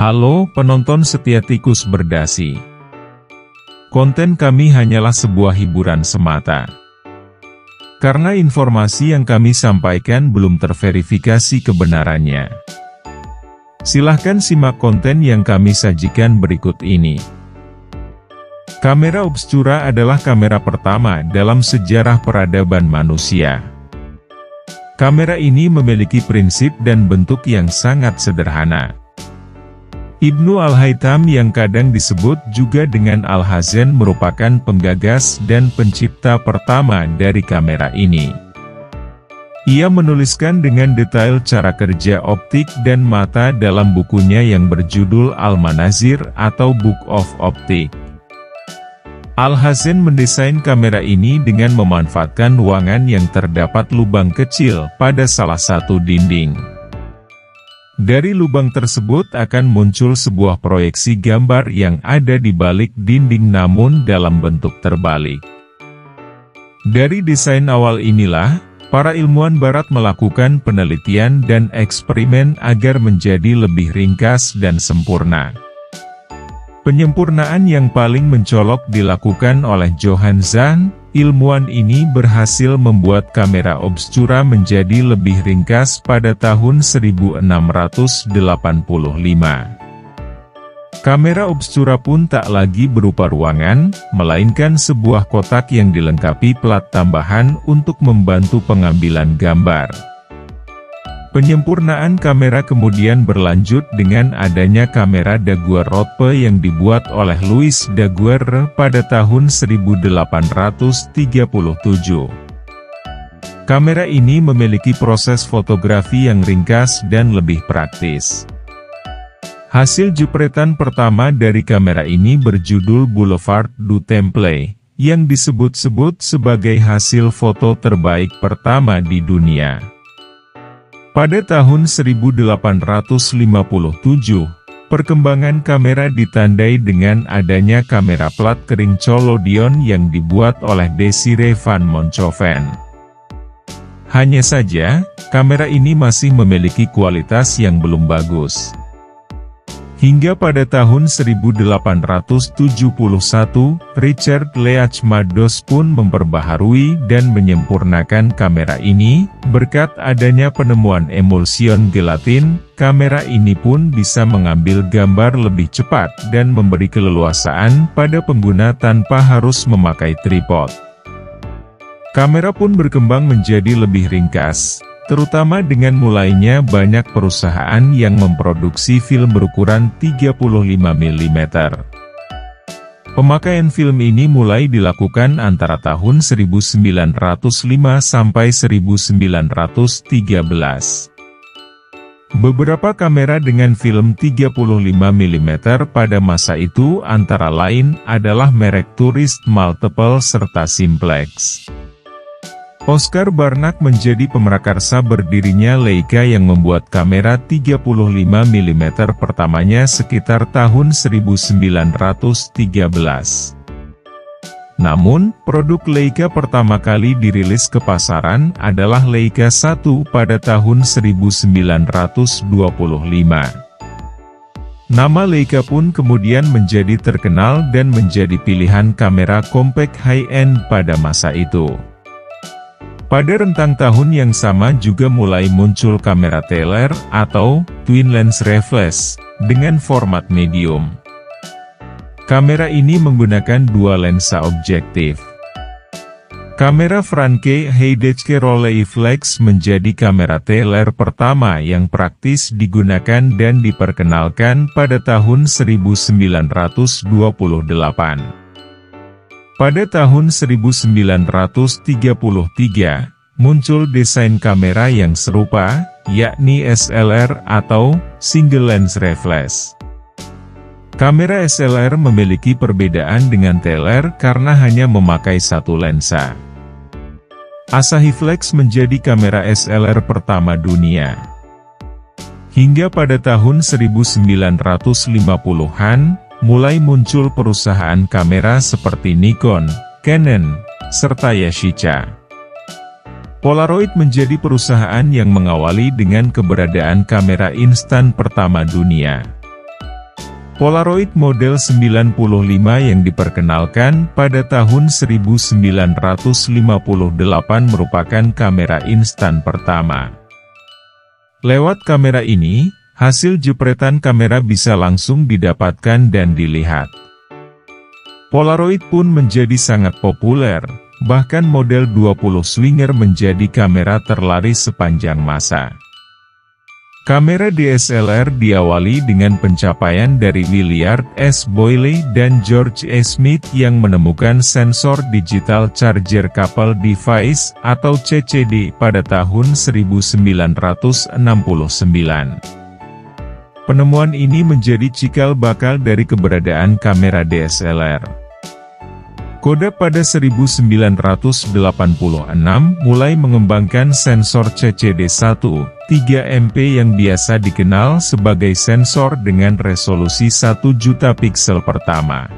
Halo penonton setia Tikus Berdasi. Konten kami hanyalah sebuah hiburan semata. Karena informasi yang kami sampaikan belum terverifikasi kebenarannya. Silahkan simak konten yang kami sajikan berikut ini. Kamera obscura adalah kamera pertama dalam sejarah peradaban manusia. Kamera ini memiliki prinsip dan bentuk yang sangat sederhana. Ibnu Al-Haytham yang kadang disebut juga dengan Al-Hazen merupakan penggagas dan pencipta pertama dari kamera ini. Ia menuliskan dengan detail cara kerja optik dan mata dalam bukunya yang berjudul Al-Manazir atau Book of Optic. Al-Hazen mendesain kamera ini dengan memanfaatkan ruangan yang terdapat lubang kecil pada salah satu dinding. Dari lubang tersebut akan muncul sebuah proyeksi gambar yang ada di balik dinding namun dalam bentuk terbalik. Dari desain awal inilah, para ilmuwan barat melakukan penelitian dan eksperimen agar menjadi lebih ringkas dan sempurna. Penyempurnaan yang paling mencolok dilakukan oleh Johann Zahn. Ilmuwan ini berhasil membuat kamera obscura menjadi lebih ringkas pada tahun 1685. Kamera obscura pun tak lagi berupa ruangan, melainkan sebuah kotak yang dilengkapi plat tambahan untuk membantu pengambilan gambar. Penyempurnaan kamera kemudian berlanjut dengan adanya kamera Daguerreotype yang dibuat oleh Louis Daguerre pada tahun 1837. Kamera ini memiliki proses fotografi yang ringkas dan lebih praktis. Hasil jepretan pertama dari kamera ini berjudul Boulevard du Temple, yang disebut-sebut sebagai hasil foto terbaik pertama di dunia. Pada tahun 1857, perkembangan kamera ditandai dengan adanya kamera plat kering collodion yang dibuat oleh Desire van Monthoven. Hanya saja, kamera ini masih memiliki kualitas yang belum bagus. Hingga pada tahun 1871, Richard Leach Madoz pun memperbaharui dan menyempurnakan kamera ini. Berkat adanya penemuan emulsion gelatin, kamera ini pun bisa mengambil gambar lebih cepat dan memberi keleluasaan pada pengguna tanpa harus memakai tripod. Kamera pun berkembang menjadi lebih ringkas, terutama dengan mulainya banyak perusahaan yang memproduksi film berukuran 35 mm. Pemakaian film ini mulai dilakukan antara tahun 1905 sampai 1913. Beberapa kamera dengan film 35 mm pada masa itu antara lain adalah merek Tourist Multiple serta Simplex. Oscar Barnack menjadi pemrakarsa berdirinya Leica yang membuat kamera 35 mm pertamanya sekitar tahun 1913. Namun, produk Leica pertama kali dirilis ke pasaran adalah Leica 1 pada tahun 1925. Nama Leica pun kemudian menjadi terkenal dan menjadi pilihan kamera compact high-end pada masa itu. Pada rentang tahun yang sama juga mulai muncul kamera Teller atau Twin Lens Reflex dengan format medium. Kamera ini menggunakan dua lensa objektif. Kamera Franke Heydrich Rolleiflex menjadi kamera Teller pertama yang praktis digunakan dan diperkenalkan pada tahun 1928. Pada tahun 1933, muncul desain kamera yang serupa, yakni SLR atau Single Lens Reflex. Kamera SLR memiliki perbedaan dengan Teller karena hanya memakai satu lensa. Asahi Flex menjadi kamera SLR pertama dunia. Hingga pada tahun 1950-an, mulai muncul perusahaan kamera seperti Nikon, Canon, serta Yashica. Polaroid menjadi perusahaan yang mengawali dengan keberadaan kamera instan pertama dunia. Polaroid model 95 yang diperkenalkan pada tahun 1958 merupakan kamera instan pertama. Lewat kamera ini, hasil jepretan kamera bisa langsung didapatkan dan dilihat. Polaroid pun menjadi sangat populer, bahkan model 20 swinger menjadi kamera terlaris sepanjang masa. Kamera DSLR diawali dengan pencapaian dari Willard S. Boyle dan George E. Smith yang menemukan sensor Digital Charger Coupled Device atau CCD pada tahun 1969. Penemuan ini menjadi cikal bakal dari keberadaan kamera DSLR. Kodak pada 1986 mulai mengembangkan sensor CCD1, 3MP yang biasa dikenal sebagai sensor dengan resolusi 1 juta piksel pertama.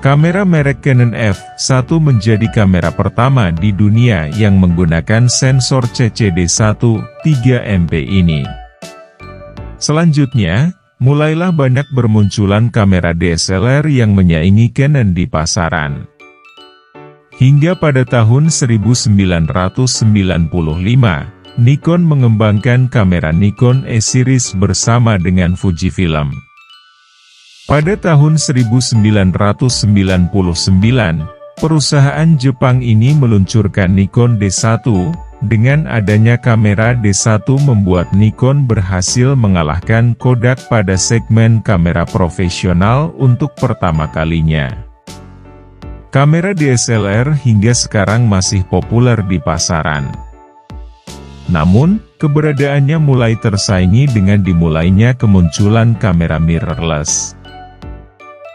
Kamera merek Canon F1 menjadi kamera pertama di dunia yang menggunakan sensor CCD1, 3MP ini. Selanjutnya, mulailah banyak bermunculan kamera DSLR yang menyaingi Canon di pasaran. Hingga pada tahun 1995, Nikon mengembangkan kamera Nikon E-Series bersama dengan Fujifilm. Pada tahun 1999, perusahaan Jepang ini meluncurkan Nikon D1. Dengan adanya kamera D1 membuat Nikon berhasil mengalahkan Kodak pada segmen kamera profesional untuk pertama kalinya. Kamera DSLR hingga sekarang masih populer di pasaran. Namun, keberadaannya mulai tersaingi dengan dimulainya kemunculan kamera mirrorless.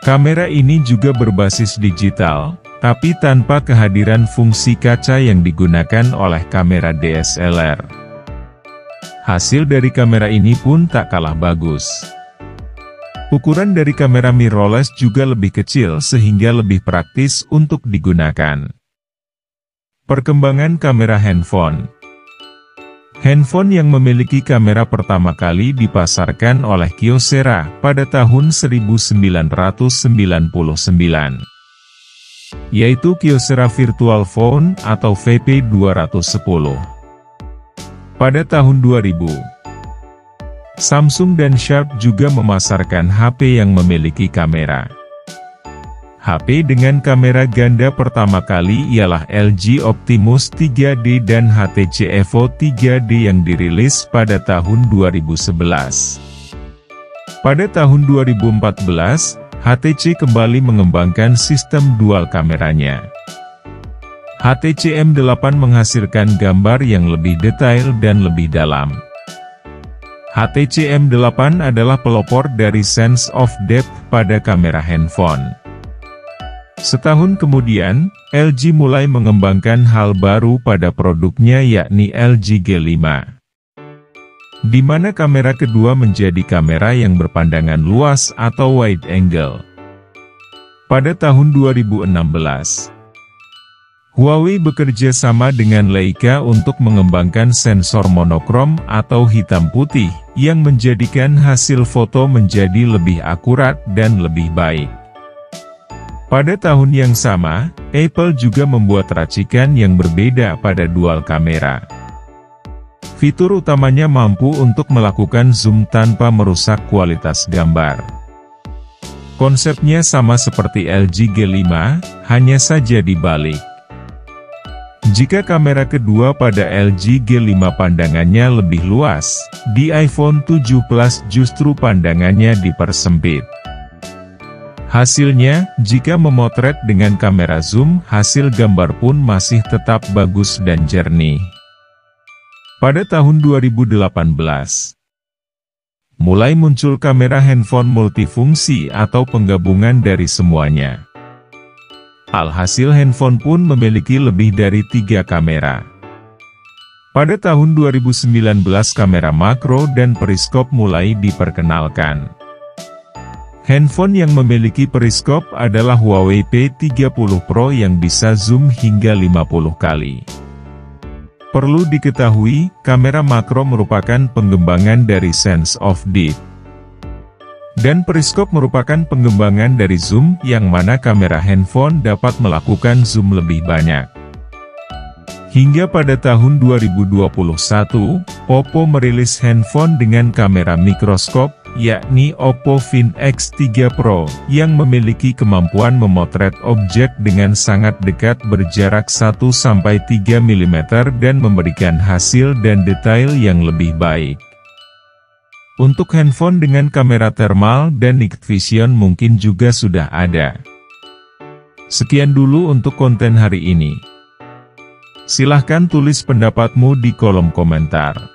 Kamera ini juga berbasis digital, tapi tanpa kehadiran fungsi kaca yang digunakan oleh kamera DSLR. Hasil dari kamera ini pun tak kalah bagus. Ukuran dari kamera mirrorless juga lebih kecil sehingga lebih praktis untuk digunakan. Perkembangan kamera handphone. Handphone yang memiliki kamera pertama kali dipasarkan oleh Kyocera pada tahun 1999. Yaitu Kyocera Virtual Phone atau VP210. Pada tahun 2000, Samsung dan Sharp juga memasarkan HP yang memiliki kamera. HP dengan kamera ganda pertama kali ialah LG Optimus 3D dan HTC Evo 3D yang dirilis pada tahun 2011. Pada tahun 2014, HTC kembali mengembangkan sistem dual kameranya. HTC M8 menghasilkan gambar yang lebih detail dan lebih dalam. HTC M8 adalah pelopor dari sense of depth pada kamera handphone. Setahun kemudian, LG mulai mengembangkan hal baru pada produknya yakni LG G5. Di mana kamera kedua menjadi kamera yang berpandangan luas atau wide angle. Pada tahun 2016, Huawei bekerja sama dengan Leica untuk mengembangkan sensor monokrom atau hitam putih, yang menjadikan hasil foto menjadi lebih akurat dan lebih baik. Pada tahun yang sama, Apple juga membuat racikan yang berbeda pada dual kamera. Fitur utamanya mampu untuk melakukan zoom tanpa merusak kualitas gambar. Konsepnya sama seperti LG G5, hanya saja dibalik. Jika kamera kedua pada LG G5 pandangannya lebih luas, di iPhone 7 Plus justru pandangannya dipersempit. Hasilnya, jika memotret dengan kamera zoom, hasil gambar pun masih tetap bagus dan jernih. Pada tahun 2018, mulai muncul kamera handphone multifungsi atau penggabungan dari semuanya. Alhasil handphone pun memiliki lebih dari 3 kamera. Pada tahun 2019 kamera makro dan periskop mulai diperkenalkan. Handphone yang memiliki periskop adalah Huawei P30 Pro yang bisa zoom hingga 50 kali. Perlu diketahui, kamera makro merupakan pengembangan dari sense of depth. Dan periskop merupakan pengembangan dari zoom, yang mana kamera handphone dapat melakukan zoom lebih banyak. Hingga pada tahun 2021, Oppo merilis handphone dengan kamera mikroskop, yakni Oppo Find X3 Pro, yang memiliki kemampuan memotret objek dengan sangat dekat berjarak 1-3 mm dan memberikan hasil dan detail yang lebih baik. Untuk handphone dengan kamera thermal dan night vision mungkin juga sudah ada. Sekian dulu untuk konten hari ini. Silahkan tulis pendapatmu di kolom komentar.